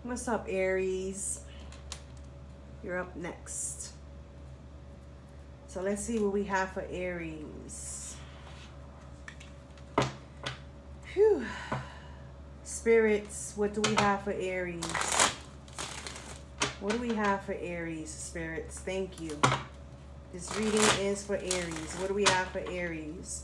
What's up, Aries? You're up next. So let's see what we have for Aries. Phew. Spirits, what do we have for Aries? What do we have for Aries, spirits? Thank you. This reading is for Aries. What do we have for Aries?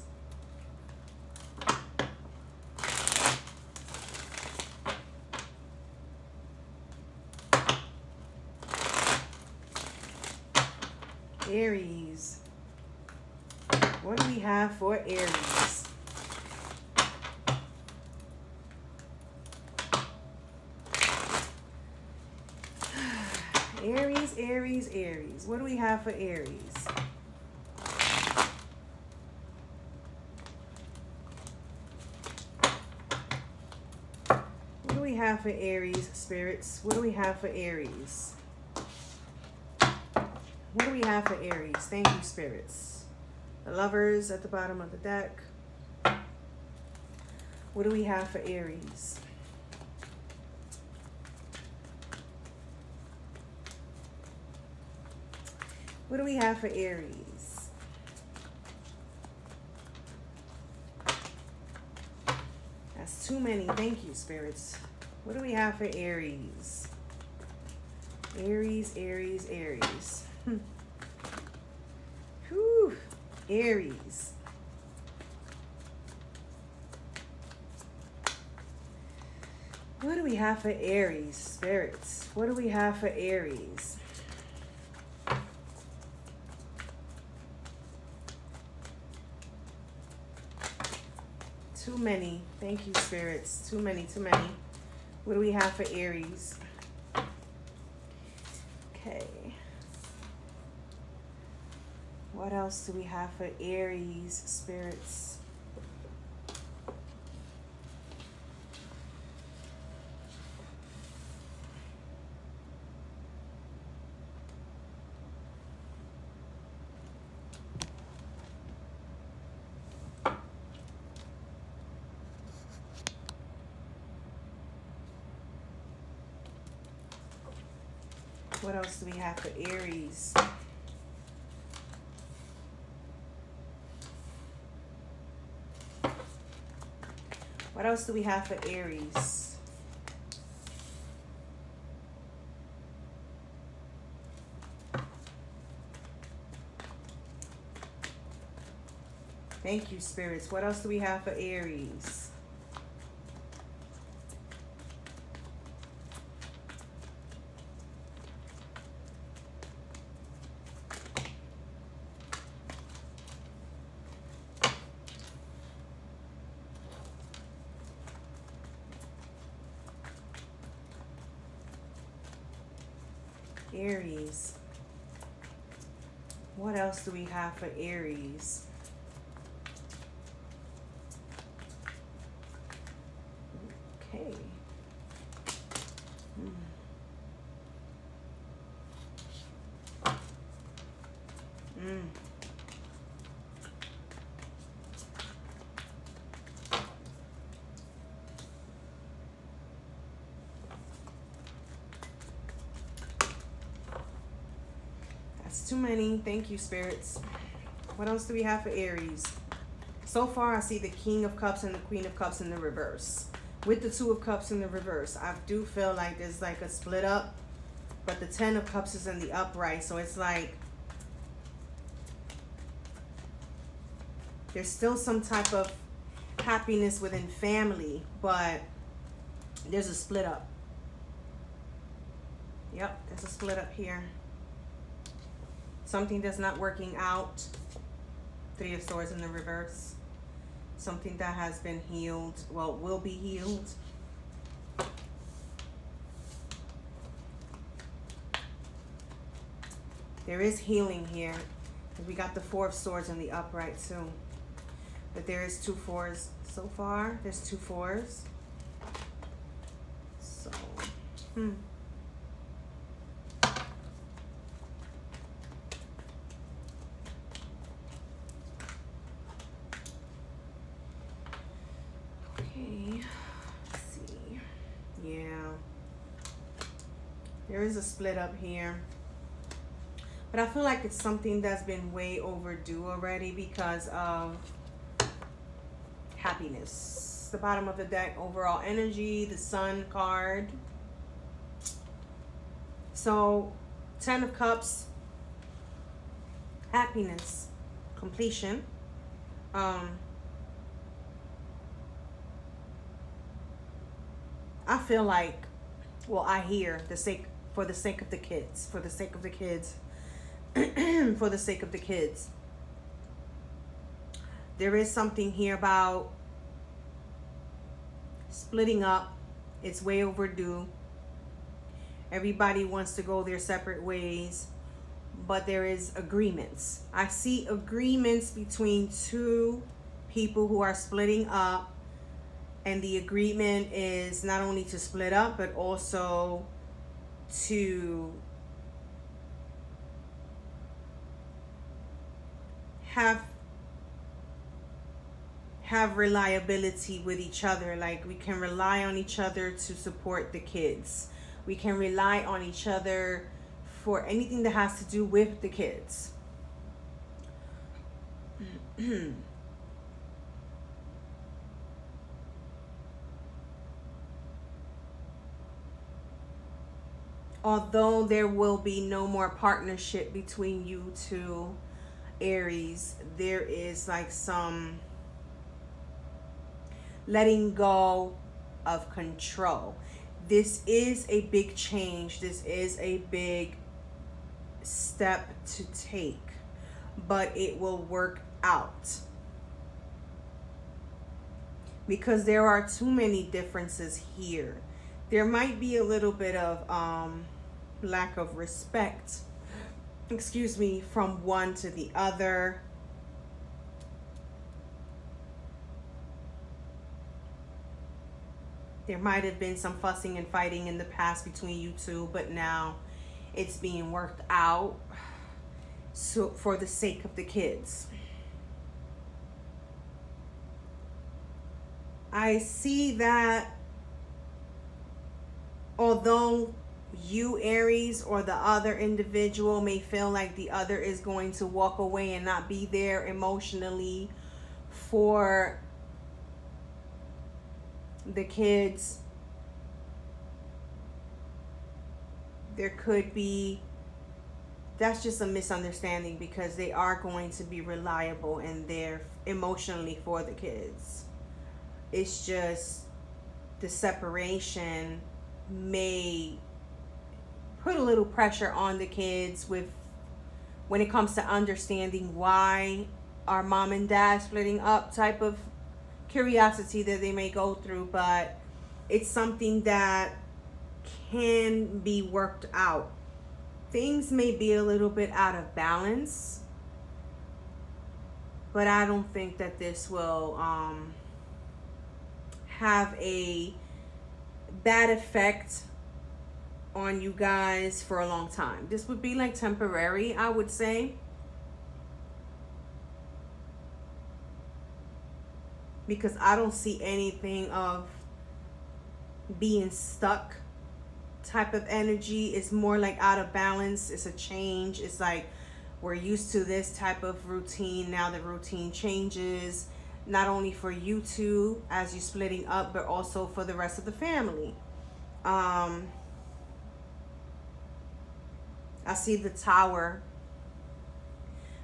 Aries. What do we have for Aries? Aries, Aries, Aries. What do we have for Aries? What do we have for Aries, spirits? What do we have for Aries? What do we have for Aries? Thank you, spirits. The Lovers at the bottom of the deck. What do we have for Aries? What do we have for Aries? That's too many. Thank you, spirits. What do we have for Aries? Aries, Aries, Aries. Whew. Aries. What do we have for Aries, spirits? What do we have for Aries? Too many. Thank you, spirits. Too many, too many. What do we have for Aries? Okay. What else do we have for Aries, spirits? What else do we have for Aries? What else do we have for Aries? Thank you, spirits. What else do we have for Aries? Aries. What else do we have for Aries? Okay. That's too many. Thank you, spirits. What else do we have for Aries? So far, I see the King of Cups and the Queen of Cups in the reverse. With the Two of Cups in the reverse, I do feel like there's like a split up, but the Ten of Cups is in the upright, so it's like there's still some type of happiness within family, but there's a split up. Yep, there's a split up here. Something that's not working out. Three of Swords in the reverse. Something that has been healed, well, will be healed. There is healing here. We got the Four of Swords in the upright too. But there is two fours so far. There's two fours. So, okay. Let's see. Yeah. There is a split up here. But I feel like it's something that's been way overdue already because of happiness. The bottom of the deck, overall energy, the Sun card. So, 10 of Cups, happiness, completion. I feel like, well, I hear for the sake of the kids, for the sake of the kids, for the sake of the kids. There is something here about splitting up. It's way overdue. Everybody wants to go their separate ways, but there is agreements. I see agreements between two people who are splitting up, and the agreement is not only to split up, but also to have reliability with each other. Like, we can rely on each other to support the kids. We can rely on each other for anything that has to do with the kids. Although there will be no more partnership between you two, Aries, there is like some letting go of control. This is a big change. This is a big step to take, but it will work out because there are too many differences here. There might be a little bit of lack of respect, from one to the other. There might have been some fussing and fighting in the past between you two, but now it's being worked out, so for the sake of the kids. I see that although you, Aries, or the other individual may feel like the other is going to walk away and not be there emotionally for the kids, there could be, that's just a misunderstanding, because they are going to be reliable and there emotionally for the kids. It's just the separation may put a little pressure on the kids with when it comes to understanding why our mom and dad splitting up type of curiosity that they may go through, but it's something that can be worked out. Things may be a little bit out of balance, but I don't think that this will have a bad effect on you guys for a long time. This would be like temporary, I would say. Because I don't see anything of being stuck type of energy. It's more like out of balance. It's a change. It's like we're used to this type of routine. Now the routine changes, not only for you two as you're splitting up, but also for the rest of the family. I see the Tower,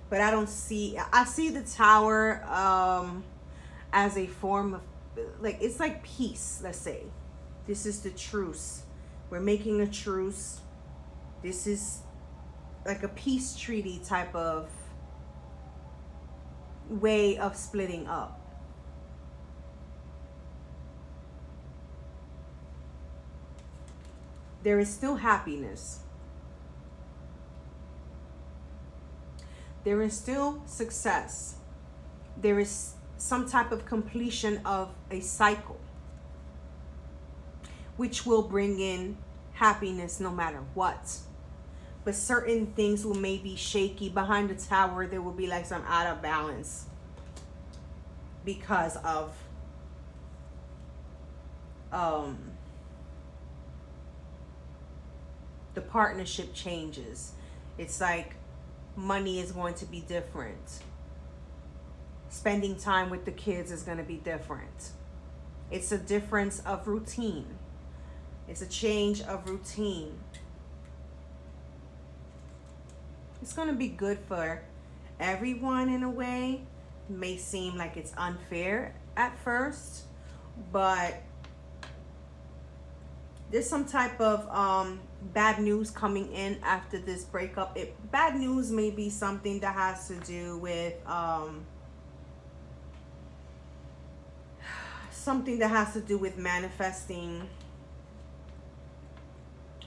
but I see the Tower as a form of, like, it's like peace. Let's say this is the truce. We're making a truce. This is like a peace treaty type of way of splitting up. There is still happiness. There is still success. There is some type of completion of a cycle, which will bring in happiness no matter what. But certain things will maybe shaky. Behind the Tower, there will be like some out of balance because of the partnership changes. It's like money is going to be different. Spending time with the kids is going to be different. It's a difference of routine. It's a change of routine. It's going to be good for everyone in a way. It may seem like it's unfair at first, but there's some type of bad news coming in after this breakup. Bad news may be something that has to do with manifesting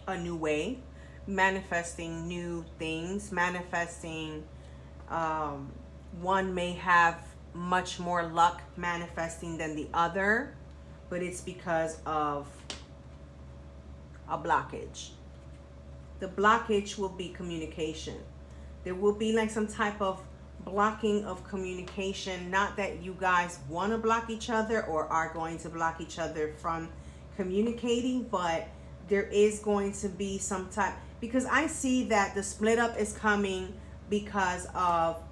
a new way, manifesting new things, manifesting. One may have much more luck manifesting than the other, but it's because of a blockage. The blockage will be communication. There will be like some type of blocking of communication. Not that you guys want to block each other or are going to block each other from communicating, but there is going to be some type, because I see that the split up is coming because of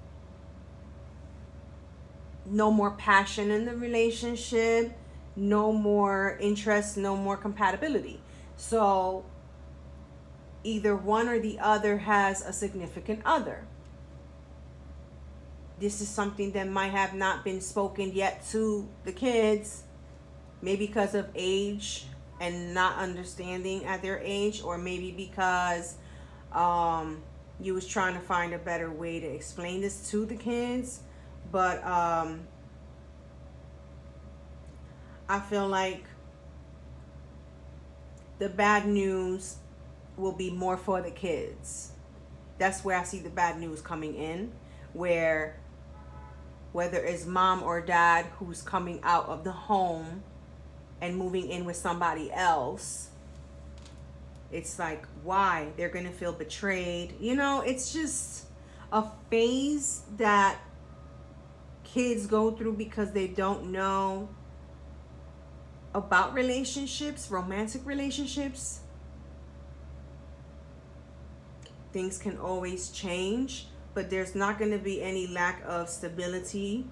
no more passion in the relationship, no more interest, no more compatibility. So either one or the other has a significant other. This is something that might have not been spoken yet to the kids, maybe because of age and not understanding at their age, or maybe because you was trying to find a better way to explain this to the kids. But I feel like the bad news will be more for the kids. That's where I see the bad news coming in, where whether it's mom or dad who's coming out of the home and moving in with somebody else, it's like, why? They're going to feel betrayed. You know, it's just a phase that kids go through because they don't know about relationships, romantic relationships. Things can always change, but there's not going to be any lack of stability.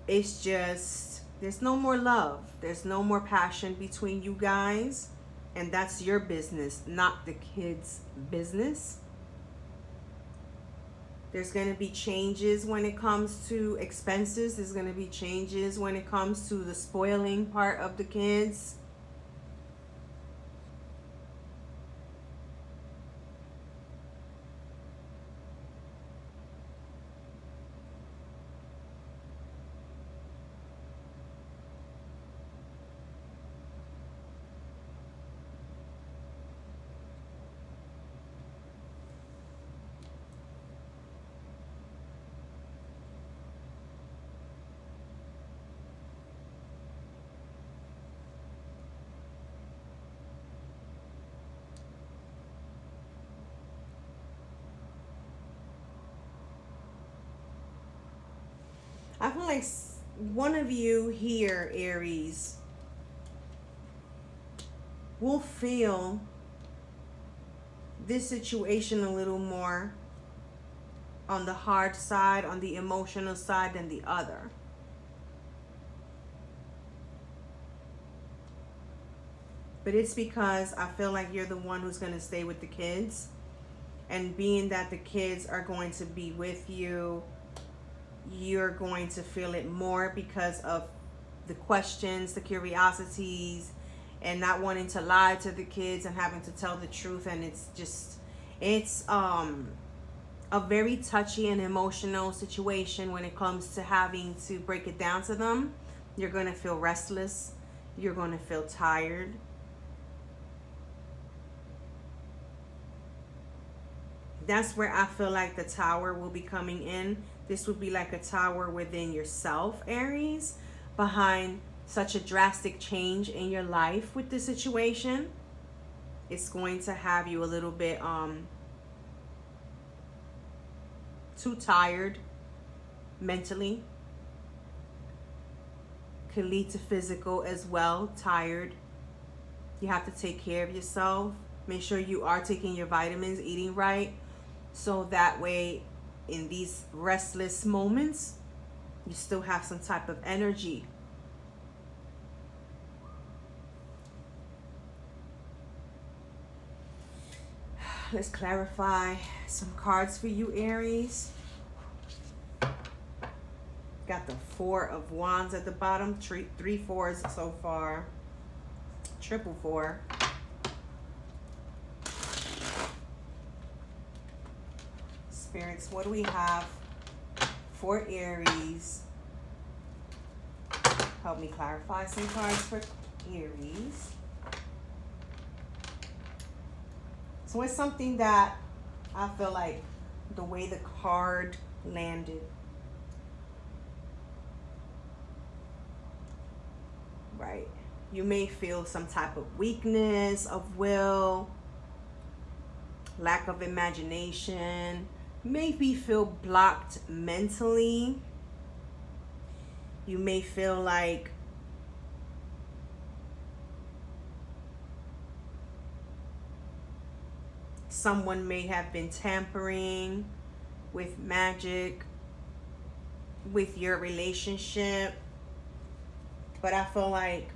It's just, there's no more love. There's no more passion between you guys. And that's your business, not the kids' business. There's going to be changes when it comes to expenses. There's going to be changes when it comes to the spoiling part of the kids. I feel like one of you here, Aries, will feel this situation a little more on the hard side, on the emotional side than the other. But it's because I feel like you're the one who's going to stay with the kids. And being that the kids are going to be with you, you're going to feel it more because of the questions, the curiosities, and not wanting to lie to the kids and having to tell the truth. And it's a very touchy and emotional situation when it comes to having to break it down to them. You're going to feel restless. You're going to feel tired. That's where I feel like the tower will be coming in. This would be like a tower within yourself, Aries, behind such a drastic change in your life with this situation. It's going to have you a little bit too tired mentally. Could lead to physical as well, tired. You have to take care of yourself. Make sure you are taking your vitamins, eating right, so that way in these restless moments, you still have some type of energy. Let's clarify some cards for you, Aries. Got the Four of Wands at the bottom. Three fours so far. Triple four. Spirits, what do we have for Aries? Help me clarify some cards for Aries. So it's something that I feel like the way the card landed. Right. You may feel some type of weakness of will, lack of imagination, maybe feel blocked mentally. You may feel like someone may have been tampering with magic with your relationship. But I feel like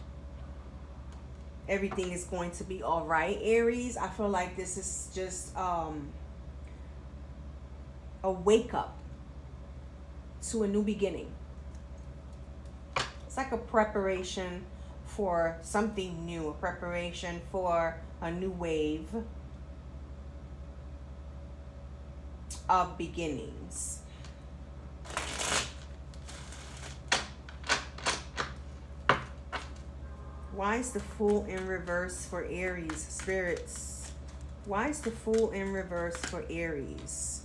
everything is going to be all right, Aries. I feel like this is just a wake up to a new beginning. It's like a preparation for something new, a preparation for a new wave of beginnings. Why is the Fool in reverse for Aries, spirits? Why is the Fool in reverse for Aries?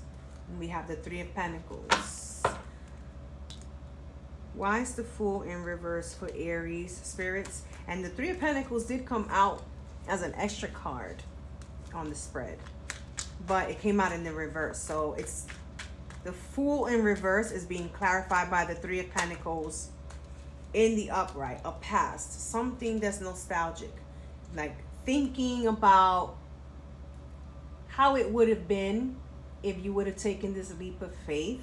And we have the Three of Pentacles. Why is the Fool in reverse for Aries, spirits? And the Three of Pentacles did come out as an extra card on the spread, but it came out in the reverse. So it's the Fool in reverse is being clarified by the Three of Pentacles in the upright, a past, something that's nostalgic, like thinking about how it would have been if you would have taken this leap of faith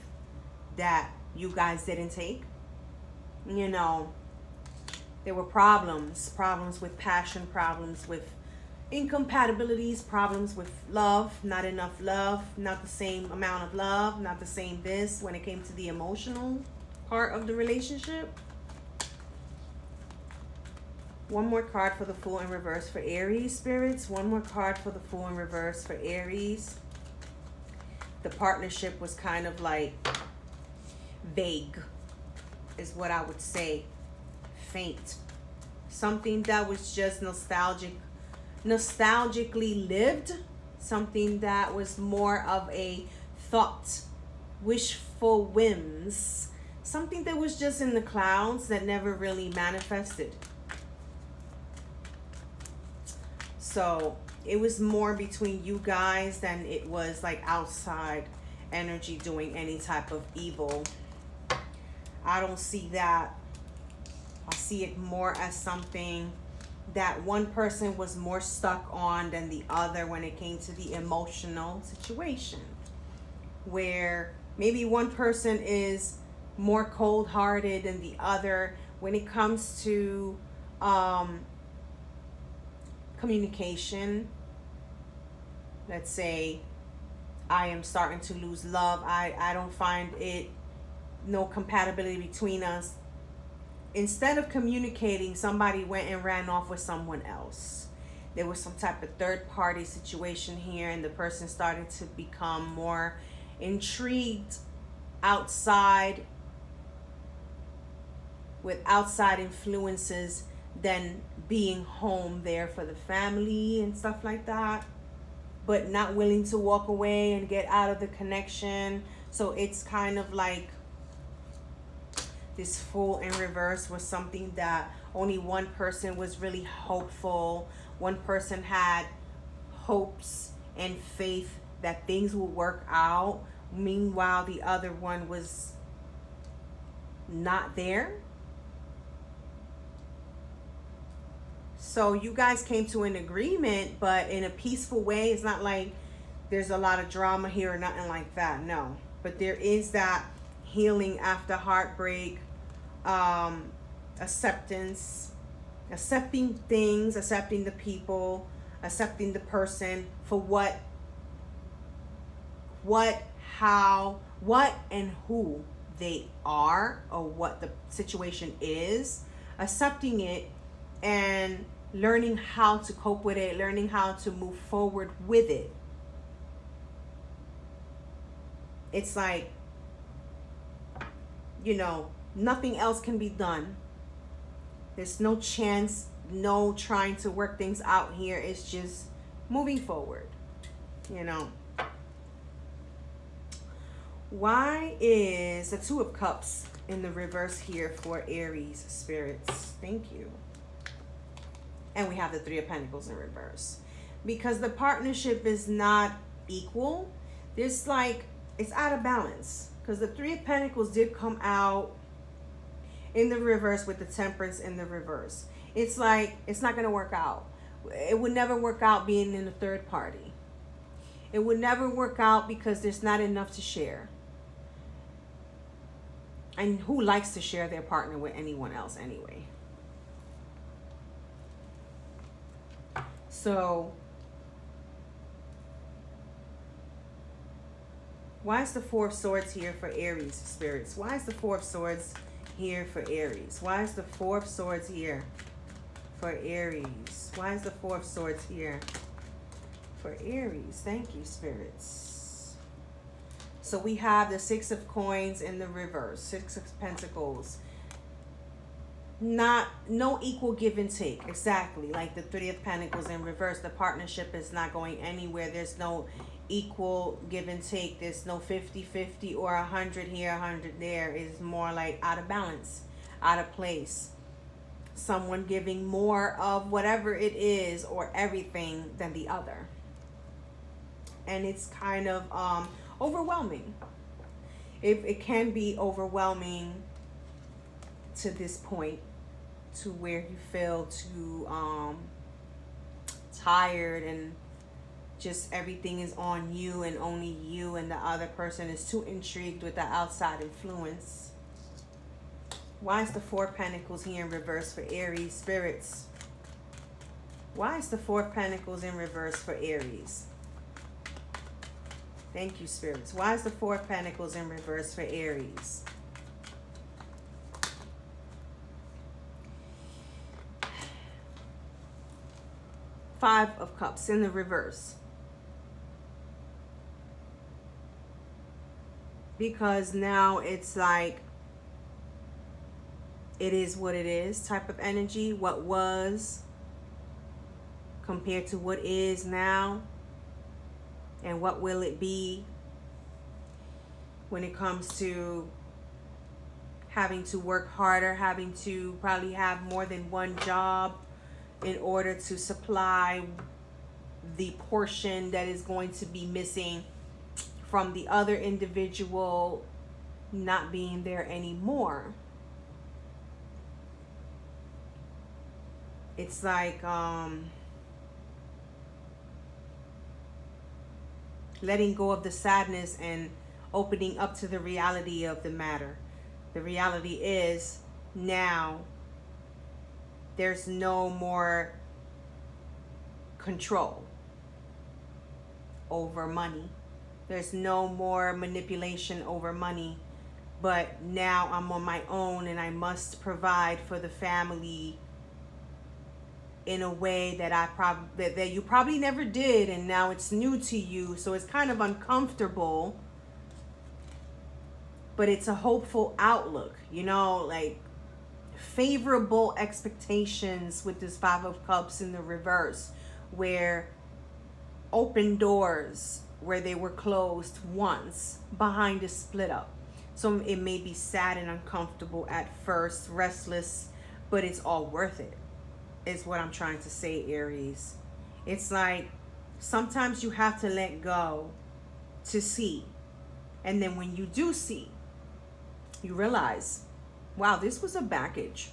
that you guys didn't take. You know, there were problems with passion, problems with incompatibilities, problems with love, not enough love, not the same amount of love, not the same this when it came to the emotional part of the relationship. One more card for the Fool in reverse for Aries, spirits. One more card for the Fool in reverse for Aries. The partnership was kind of like vague, is what I would say. Faint. Something that was just nostalgically lived. Something that was more of a thought, wishful whims. Something that was just in the clouds that never really manifested. So it was more between you guys than it was like outside energy doing any type of evil. I don't see that. I see it more as something that one person was more stuck on than the other when it came to the emotional situation. Where maybe one person is more cold-hearted than the other when it comes to communication. Let's say I am starting to lose love. I don't find it, no compatibility between us. Instead of communicating, somebody went and ran off with someone else. There was some type of third party situation here, and the person started to become more intrigued outside, with outside influences, than being home there for the family and stuff like that, but not willing to walk away and get out of the connection. So it's kind of like this Fool in reverse was something that only one person was really hopeful. One person had hopes and faith that things will work out. Meanwhile, the other one was not there. So you guys came to an agreement, but in a peaceful way. It's not like there's a lot of drama here or nothing like that. No. But there is that healing after heartbreak, acceptance, accepting things, accepting the people, accepting the person for what and who they are, or what the situation is, accepting it and learning how to cope with it, learning how to move forward with it. It's like, nothing else can be done. There's no chance, no trying to work things out here. It's just moving forward, Why is the Two of Cups in the reverse here for Aries spirits? Thank you. And we have the Three of Pentacles in reverse. Because the partnership is not equal. There's like, it's out of balance. Because the Three of Pentacles did come out in the reverse with the Temperance in the reverse. It's like, it's not going to work out. It would never work out being in a third party. It would never work out because there's not enough to share. And who likes to share their partner with anyone else anyway? So, why is the Four of Swords here for Aries spirits? Why is the Four of Swords here for Aries? Why is the Four of Swords here for Aries? Why is the Four of Swords here for Aries? Thank you, spirits. So we have the Six of Coins in the reverse, Six of Pentacles. No equal give and take. Exactly. Like the Three of Pentacles in reverse. The partnership is not going anywhere. There's no equal give and take. There's no 50-50 or 100 here, 100 there. It's more like out of balance, out of place. Someone giving more of whatever it is or everything than the other. And it's kind of overwhelming. It can be overwhelming to this point, to where you feel too tired and just everything is on you and only you, and the other person is too intrigued with the outside influence. Why is the Four of Pentacles here in reverse for Aries spirits? Why is the Four of Pentacles in reverse for Aries? Thank you, spirits. Why is the Four of Pentacles in reverse for Aries? Five of Cups in the reverse. Because now it's like, it is what it is type of energy. What was compared to what is now. And what will it be when it comes to having to work harder, having to probably have more than one job in order to supply the portion that is going to be missing from the other individual not being there anymore. It's like letting go of the sadness and opening up to the reality of the matter. The reality is now there's no more control over money. There's no more manipulation over money. But now I'm on my own and I must provide for the family in a way that that you probably never did, and now it's new to you, so it's kind of uncomfortable, but it's a hopeful outlook, like favorable expectations with this Five of Cups in the reverse, where open doors where they were closed once behind a split up. So it may be sad and uncomfortable at first, restless, but it's all worth it. Is what I'm trying to say, Aries. It's like sometimes you have to let go to see. And then when you do see, you realize, wow, this was a baggage.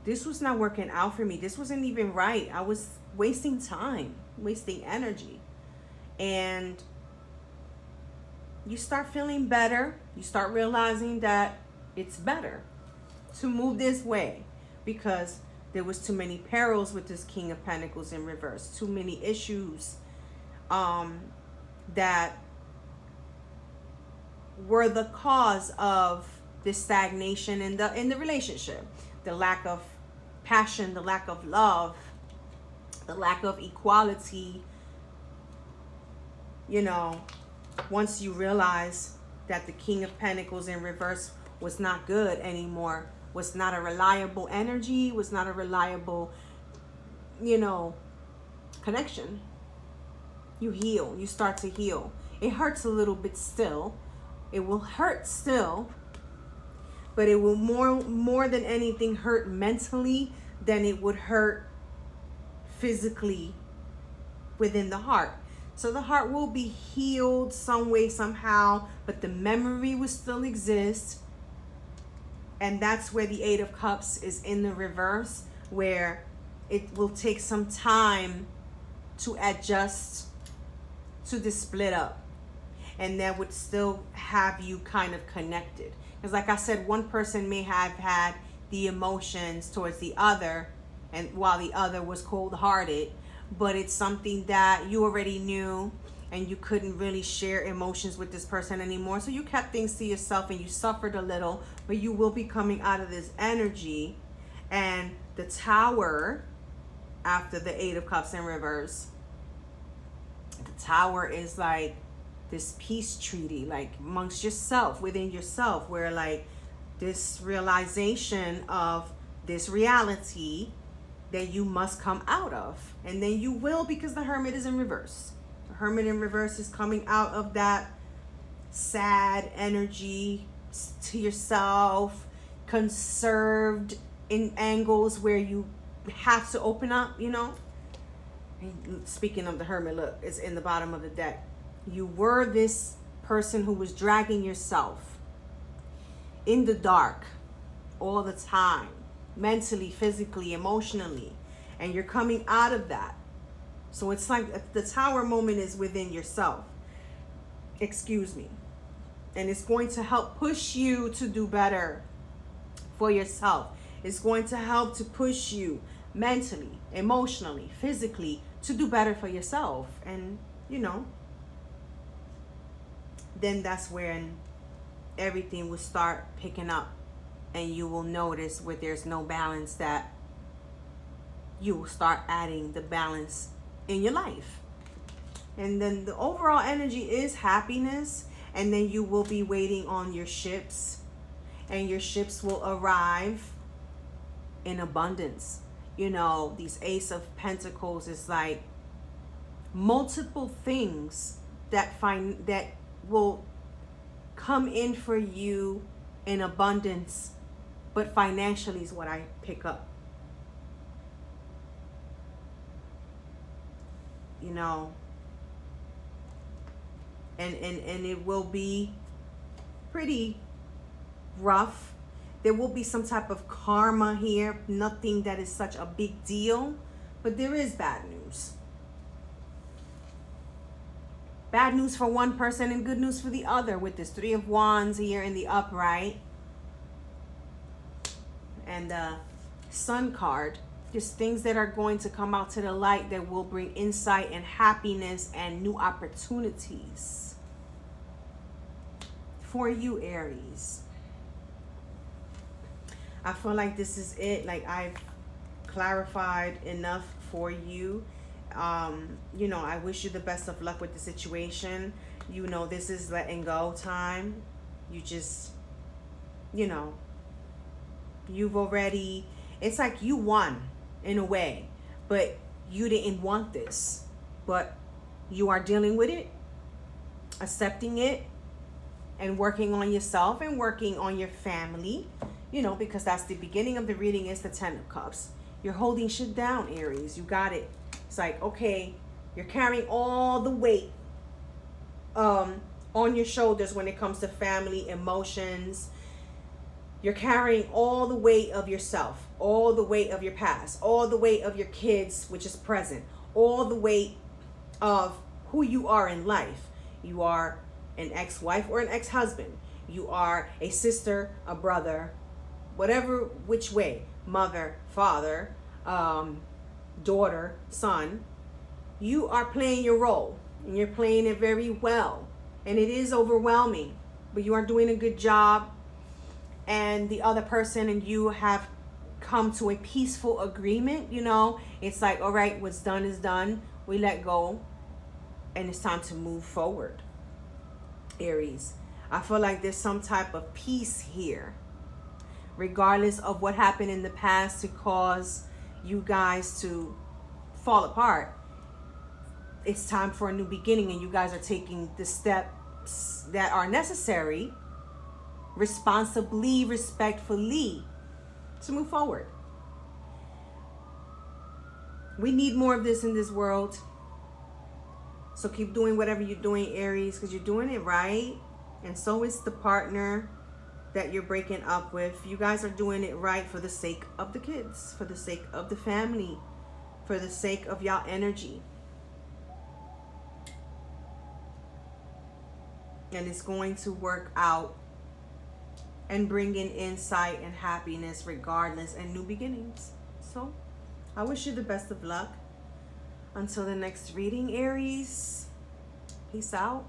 This was not working out for me. This wasn't even right. I was wasting time, wasting energy. And you start feeling better. You start realizing that it's better to move this way, because there was too many perils with this King of Pentacles in reverse. Too many issues that were the cause of this stagnation in the relationship. The lack of passion, the lack of love, the lack of equality. You know, once you realize that the King of Pentacles in reverse was not good anymore, was not a reliable energy, was not a reliable, you know, connection, you heal. You start to heal. It hurts a little bit still. It will hurt still, but it will more than anything hurt mentally than it would hurt physically within the heart. So the heart will be healed some way, somehow, but the memory will still exist. And that's where the Eight of Cups is in the reverse, where it will take some time to adjust to the split up. And that would still have you kind of connected. Because like I said, one person may have had the emotions towards the other, and while the other was cold-hearted, but it's something that you already knew, and you couldn't really share emotions with this person anymore. So you kept things to yourself, and you suffered a little, but you will be coming out of this energy. And the Tower, after the Eight of Cups in reverse, the Tower is like this peace treaty, like amongst yourself, within yourself, where like this realization of this reality that you must come out of. And then you will, because the Hermit is in reverse. The Hermit in reverse is coming out of that sad energy to yourself, conserved in angles where you have to open up, you know. And speaking of the Hermit, look, it's in the bottom of the deck. You were this person who was dragging yourself in the dark all the time, mentally, physically, emotionally, and you're coming out of that. So it's like the Tower moment is within yourself. Excuse me. And it's going to help push you to do better for yourself. It's going to help to push you mentally, emotionally, physically to do better for yourself. And, you know, then that's when everything will start picking up, and you will notice where there's no balance that you will start adding the balance in your life. And then the overall energy is happiness, and then you will be waiting on your ships, and your ships will arrive in abundance. You know, these Ace of Pentacles is like multiple things that will come in for you in abundance, but financially is what I pick up. You know, and it will be pretty rough. There will be some type of karma here, nothing that is such a big deal, but there is bad news. Bad news for one person and good news for the other, with this Three of Wands here in the upright. And the Sun card. Just things that are going to come out to the light that will bring insight and happiness and new opportunities for you, Aries. I feel like this is it. Like I've clarified enough for you. You know, I wish you the best of luck with the situation. You know, this is letting go time. You just, you know, you've already, it's like you won in a way, but you didn't want this, but you are dealing with it, accepting it, and working on yourself and working on your family, you know, because that's the beginning of the reading is the Ten of Cups. You're holding shit down, Aries. You got it. It's like, okay, you're carrying all the weight on your shoulders when it comes to family, emotions, You're carrying all the weight of yourself, all the weight of your past, all the weight of your kids, which is present, all the weight of who you are in life. You are an ex-wife or an ex-husband. You are a sister, a brother, whatever, which way, mother, father, daughter, son. You are playing your role, and you're playing it very well. And it is overwhelming, but you are doing a good job. And the other person and you have come to a peaceful agreement. You know, it's like, all right, what's done is done. We let go, and it's time to move forward. Aries, I feel like there's some type of peace here, regardless of what happened in the past to cause you guys to fall apart. It's time for a new beginning, and you guys are taking the steps that are necessary, responsibly, respectfully, to move forward. We need more of this in this world. So keep doing whatever you're doing, Aries, because you're doing it right. And so is the partner that you're breaking up with. You guys are doing it right for the sake of the kids, for the sake of the family, for the sake of y'all energy. And it's going to work out and bring in insight and happiness regardless, and new beginnings. So I wish you the best of luck. Until the next reading, Aries, peace out.